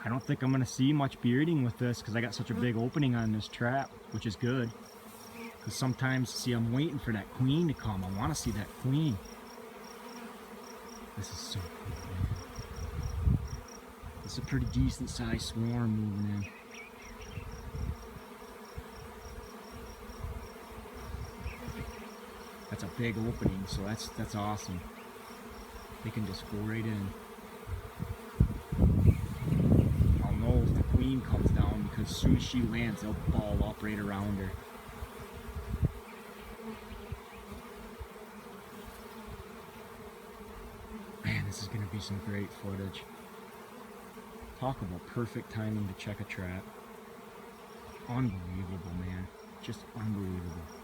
I don't think I'm going to see much bearding with this because I got such a big opening on this trap, which is good. Because sometimes, see, I'm waiting for that queen to come. I want to see that queen. This is so cool, man. This is a pretty decent sized swarm moving in. That's a big opening, so that's awesome. They can just go right in. I'll know if the queen comes down because as soon as she lands, they'll ball up right around her. Man, this is going to be some great footage. Talk about perfect timing to check a trap. Unbelievable, man. Just unbelievable.